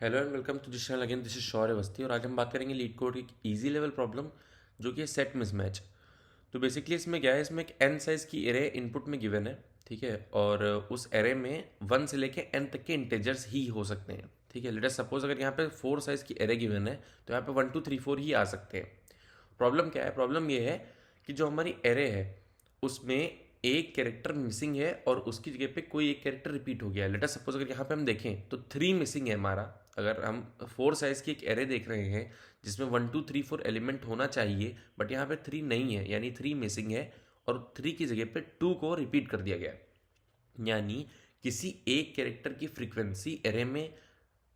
Hello and welcome to this channel again. This is Shaurya Awasthi और आज हम बात करेंगे लीड कोड की एक इजी लेवल प्रॉब्लम जो कि है सेट मिसमैच। तो बेसिकली इसमें क्या है, इसमें एक एन साइज की एरे इनपुट में गिवन है, ठीक है। और उस एरे में 1 से लेके एन तक के इंटेजर्स ही हो सकते हैं, ठीक है। लेट अस सपोज अगर यहाँ पे 4 साइज की एरे गिवन है तो यहाँ पे 1 2 3 4 ही आ सकते हैं। प्रॉब्लम क्या है, प्रॉब्लम ये है कि जो हमारी एरे है उसमें एक कैरेक्टर मिसिंग है और उसकी जगह पे कोई एक कैरेक्टर रिपीट हो गया है। लेट अस सपोज अगर यहाँ पे हम देखें तो 3 मिसिंग है हमारा। अगर हम 4 साइज की एक एरे देख रहे हैं जिसमें 1 2 3 4 एलिमेंट होना चाहिए, बट यहाँ पे 3 नहीं है, यानी 3 मिसिंग है। और 3 की जगह पे 2 को रिपीट कर दिया गया है। यानी किसी एक कैरेक्टर की फ्रीक्वेंसी एरे में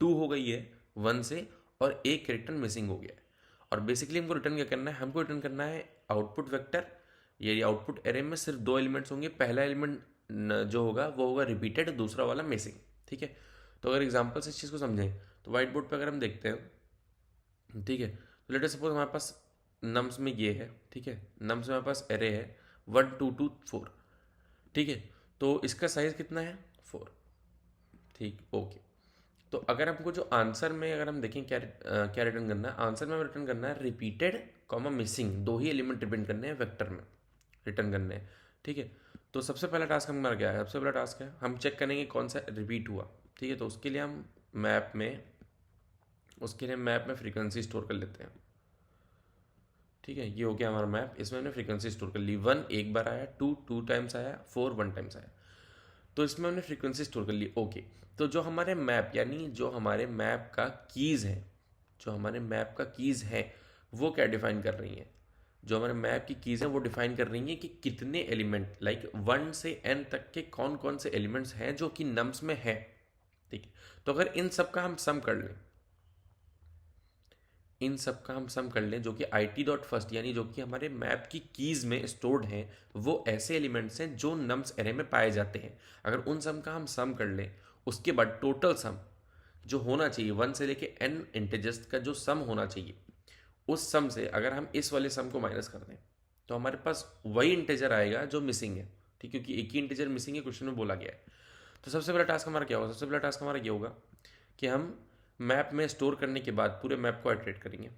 2 हो गई है 1 से, और एक कैरेक्टर मिसिंग हो गया है। और बेसिकली हमको रिटर्न क्या करना है, हमको रिटर्न करना है आउटपुट वेक्टर। ये आउटपुट एरे में सिर्फ 2 एलिमेंट्स होंगे, पहला एलिमेंट जो होगा वो होगा रिपीटेड, दूसरा वाला मिसिंग, ठीक है। तो अगर एग्जांपल से इस चीज़ को समझें तो व्हाइट बोर्ड पे अगर हम देखते हैं, ठीक है, तो लेट अस सपोज हमारे पास नम्स में ये है, ठीक है। नम्स में हमारे पास एरे है 1 2 2 4, ठीक है। तो इसका साइज कितना है 4, ठीक, ओके। तो अगर हमको जो आंसर में अगर हम देखें क्या रिटर्न करना है, आंसर में हमें रिटर्न करना है रिपीटेड कॉमा मिसिंग, 2 ही एलिमेंट रिटर्न करने हैं वेक्टर में, रिटर्न करने हैं, ठीक है। तो सबसे पहला टास्क हमारा क्या है, सबसे पहला टास्क है हम चेक करेंगे कौन सा रिपीट हुआ, ठीक है। तो मैप में उसके लिए मैप में फ्रीक्वेंसी स्टोर कर लेते हैं, ठीक है। ये हो गया हमारा मैप, इसमें हमने फ्रीक्वेंसी स्टोर कर ली। 1 एक बार आया, 2 2 टाइम्स आया, 4 1 टाइम्स आया। तो इसमें हमने फ्रीक्वेंसी स्टोर कर ली, ओके। तो जो हमारे मैप यानी जो हमारे मैप का कीज़ है, जो हमारे मैप का कीज़ है वो क्या डिफाइन कर रही हैं, जो हमारे मैप की कीज़ हैं वो डिफाइन कर रही हैं कि कितने एलिमेंट, लाइक 1 से n तक के कौन कौन से एलिमेंट्स हैं जो कि नम्स में हैं, ठीक है। तो अगर इन सब का हम सम कर लें, इन सब का हम सम कर लें जो कि it.first यानी जो कि हमारे मैप की कीज़ में स्टोर्ड हैं, वो ऐसे एलिमेंट्स हैं जो नम्स एरे में पाए जाते हैं। अगर उन सम का हम सम कर लें, उसके बाद टोटल सम जो होना चाहिए 1 से लेके n इंटेजर्स का जो सम होना चाहिए, उस सम से अगर हम इस वाले सम को माइनस कर दें तो हमारे पास वही इंटेजर आएगा जो मिसिंग है, ठीक, क्योंकि एक ही इंटेजर मिसिंग है, क्वेश्चन में बोला गया है। तो सबसे पहला टास्क हमारा क्या होगा, सबसे पहला टास्क हमारा ये होगा कि हम मैप में स्टोर करने के बाद पूरे मैप को आइटरेट करेंगे,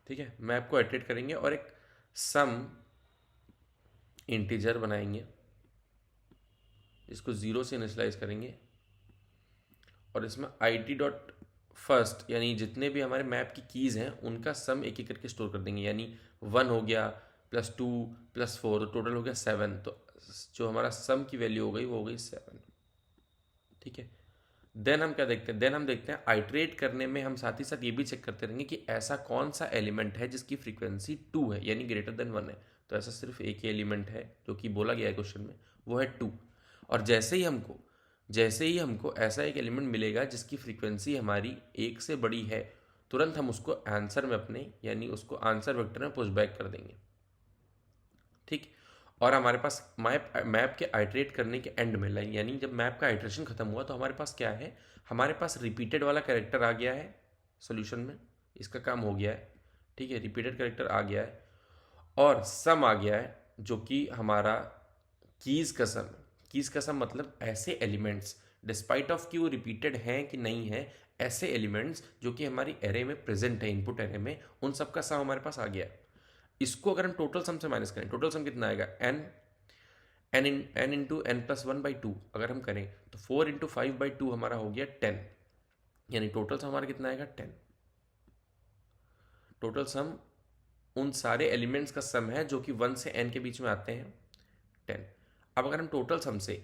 ठीक है। मैप को आइटरेट करेंगे और एक सम इंटीजर बनाएंगे जिसको 0 से इनिशलाइज करेंगे, और इसमें it.first यानी जितने भी हमारे मैप की कीज़ हैं उनका सम एक एक करके स्टोर कर देंगे। यानी 1 हो गया प्लस 2 प्लस 4, तो टोटल हो गया 7। तो जो हमारा सम की वैल्यू हो गई वो हो गई 7, ठीक है। देन हम क्या देखते हैं, देन हम देखते हैं आइटरेट करने में हम साथ ही साथ ये भी चेक करते रहेंगे कि ऐसा कौन सा एलिमेंट है जिसकी फ्रीक्वेंसी 2 है यानी ग्रेटर देन 1 है। तो ऐसा सिर्फ एक ही एलिमेंट है जो कि बोला गया है क्वेश्चन में, वो है 2। और जैसे ही हमको ऐसा एक एलिमेंट मिलेगा जिसकी फ्रीक्वेंसी हमारी 1 से बड़ी है, तुरंत हम उसको आंसर में अपने यानी उसको आंसर वेक्टर में पुश बैक कर देंगे, ठीक। और हमारे पास मैप के आइटरेट करने के एंड में, लाइन यानी जब मैप का आइटरेशन खत्म हुआ तो हमारे पास क्या है, हमारे पास रिपीटेड वाला कैरेक्टर आ गया है सॉल्यूशन में, इसका काम हो गया है, ठीक है। रिपीटेड कैरेक्टर आ गया है और सम आ गया है जो कि हमारा कीज़ का सम है। कीज़ का सम मतलब ऐसे एलिमेंट्स, डिस्पाइट ऑफ कि वो रिपीटेड हैं कि नहीं है, ऐसे एलिमेंट्स जो कि हमारी एरे में प्रेजेंट है, इनपुट एरे में, उन सब का सम हमारे पास आ गया है। इसको अगर हम टोटल सम से माइनस करें, टोटल सम कितना आएगा, एन इंटू एन प्लस 1/2 अगर हम करें तो 4 इंटू 5/2 हमारा हो गया 10, यानी टोटल सम हमारा कितना आएगा 10। टोटल सम उन सारे एलिमेंट्स का सम है जो कि 1 से n के बीच में आते हैं, 10। अब अगर हम टोटल सम से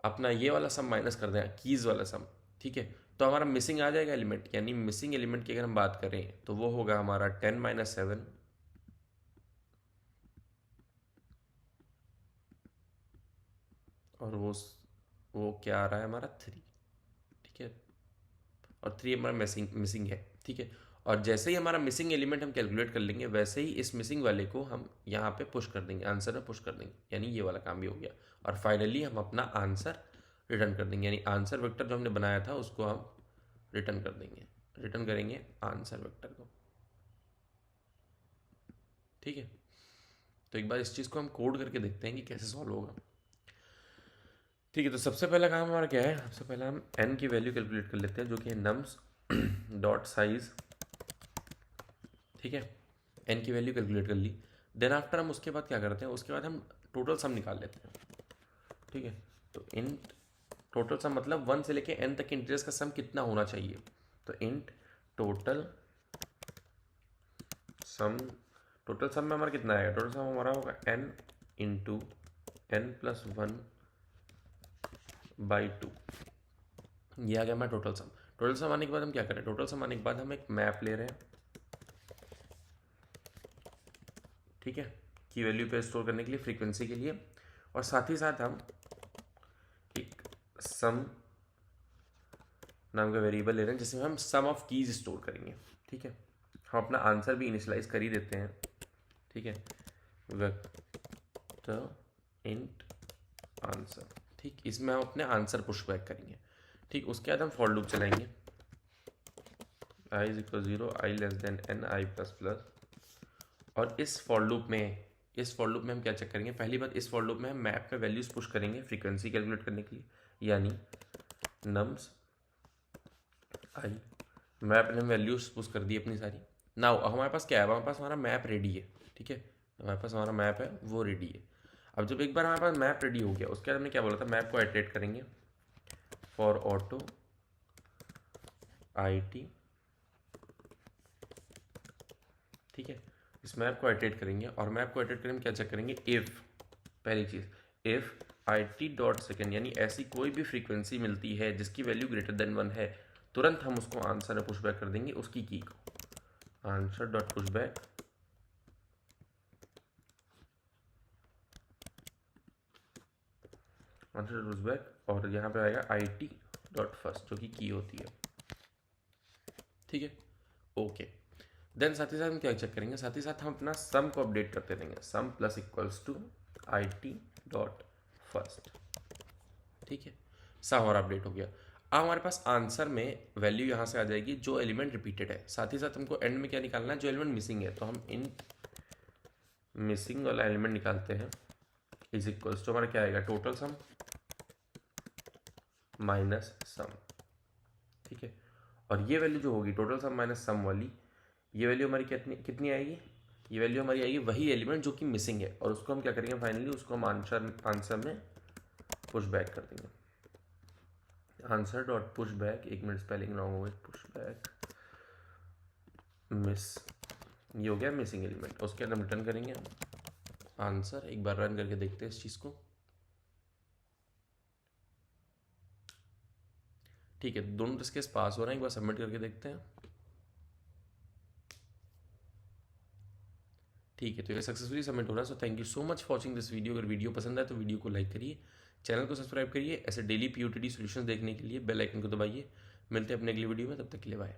अपना ये वाला सम माइनस कर दें, कीज वाला सम, ठीक है, तो हमारा मिसिंग आ जाएगा एलिमेंट, यानी मिसिंग एलिमेंट की अगर हम बात करें तो वो होगा हमारा 10 - 7, और वो क्या आ रहा है हमारा 3, ठीक है। और 3 हमारा मिसिंग मिसिंग है, ठीक है। और जैसे ही हमारा मिसिंग एलिमेंट हम कैलकुलेट कर लेंगे, वैसे ही इस मिसिंग वाले को हम यहाँ पे पुश कर देंगे, आंसर में पुश कर देंगे, यानी ये वाला काम भी हो गया। और फाइनली हम अपना आंसर रिटर्न कर देंगे, यानी आंसर वेक्टर जो हमने बनाया था उसको हम रिटर्न कर देंगे, रिटर्न करेंगे आंसर वेक्टर को, ठीक है। तो एक बार इस चीज़ को हम कोड करके देखते हैं कि कैसे सॉल्व होगा, ठीक है। तो सबसे पहला काम हमारा क्या है, सबसे पहले हम n की वैल्यू कैलकुलेट कर लेते हैं जो कि है नम्स डॉट साइज, ठीक है, n की वैल्यू कैलकुलेट कर ली। देन आफ्टर हम उसके बाद क्या करते हैं, उसके बाद हम टोटल सम निकाल लेते हैं, ठीक है। तो इंट टोटल सम मतलब 1 से लेके n तक के इंटीजर्स का सम कितना होना चाहिए, तो int total sum, total sum में हमारा कितना आएगा, टोटल सम हमारा होगा n into n plus 1 by 2, ये आ गया हमारा टोटल सम। टोटल सम आने के बाद हम क्या करें, टोटल सम आने के बाद हम एक मैप ले रहे हैं, ठीक है, की वैल्यू पे स्टोर करने के लिए, फ्रीक्वेंसी के लिए, और साथ ही साथ हम एक सम नाम का वेरिएबल ले रहे हैं जिसमें हम सम ऑफ कीज स्टोर करेंगे, ठीक है। हम अपना आंसर भी इनिशियलाइज कर ही देते हैं, ठीक है, वेक्टर इंट आंसर, ठीक, इसमें हम अपने आंसर पुश बैक करेंगे, ठीक। उसके बाद हम फॉर लूप चलाएंगे, i is equal 0, i less than n, i plus plus, और इस फॉर लूप में हम क्या चेक करेंगे, पहली बात इस फॉर लूप में हम मैप में वैल्यूज पुश करेंगे फ्रीक्वेंसी कैलकुलेट करने के लिए, यानी नम्स आई, मैप ने वैल्यूज पुश कर दी अपनी सारी। नाउ हमारे पास क्या है, हमारे पास हमारा मैप रेडी है, ठीक है, हमारे पास हमारा मैप है वो रेडी है। अब जब एक बार हमारे पास मैप रेडी हो गया, उसके बाद हमने क्या बोला था, मैप को आइटरेट करेंगे फॉर ऑटो IT, ठीक है, इस मैप को आइटरेट करेंगे, और मैप को आइटरेट करेंगे क्या चेक करेंगे, इफ़, पहली चीज़ इफ़ IT डॉट सेकेंड, यानी ऐसी कोई भी फ्रीक्वेंसी मिलती है जिसकी वैल्यू ग्रेटर देन 1 है, तुरंत हम उसको आंसर में पुश बैक कर देंगे उसकी की को, answer dot push back, answer dot push back, और यहाँ पे आएगा IT डॉट फर्स्ट जो कि की होती है, ठीक है, ओके। देन साथ ही साथ हम क्या चेक करेंगे, साथ ही साथ हम अपना सम को अपडेट करते रहेंगे, sum plus equals to IT dot first, ठीक है, सम हमारा अपडेट हो गया। अब हमारे पास आंसर में वैल्यू यहाँ से आ जाएगी जो एलिमेंट रिपीटेड है, साथ ही साथ हमको एंड में क्या निकालना है, जो एलिमेंट मिसिंग है, तो हम इन मिसिंग वाला एलिमेंट निकालते हैं, इज इक्वल्स टू हमारा क्या आएगा, टोटल सम माइनस सम, ठीक है, और ये वैल्यू जो होगी टोटल सम माइनस सम वाली, ये वैल्यू हमारी कितनी आएगी, ये वैल्यू हमारी आएगी वही एलिमेंट जो कि मिसिंग है, और उसको हम क्या करेंगे, फाइनली उसको हम आंसर में पुश बैक कर देंगे, आंसर डॉट पुश बैक, एक मिनट स्पेलिंग रॉन्ग हो गई, पुश बैक मिस, ये हो गया मिसिंग एलिमेंट, उसके बाद हम रिटर्न करेंगे आंसर। एक बार रन करके देखते हैं इस चीज़ को, ठीक है, दोनों टेस्ट केस पास हो रहे हैं, एक बार सबमिट करके देखते हैं, ठीक है, तो ये सक्सेसफुली सबमिट हो रहा है। So thank you so much for watching this video. अगर वीडियो पसंद आए तो वीडियो को लाइक करिए, चैनल को सब्सक्राइब करिए, ऐसे डेली POTD सॉल्यूशंस देखने के लिए बेल आइकन को दबाइए। मिलते हैं अपने अगली वीडियो में, तब तक के लिए बाय।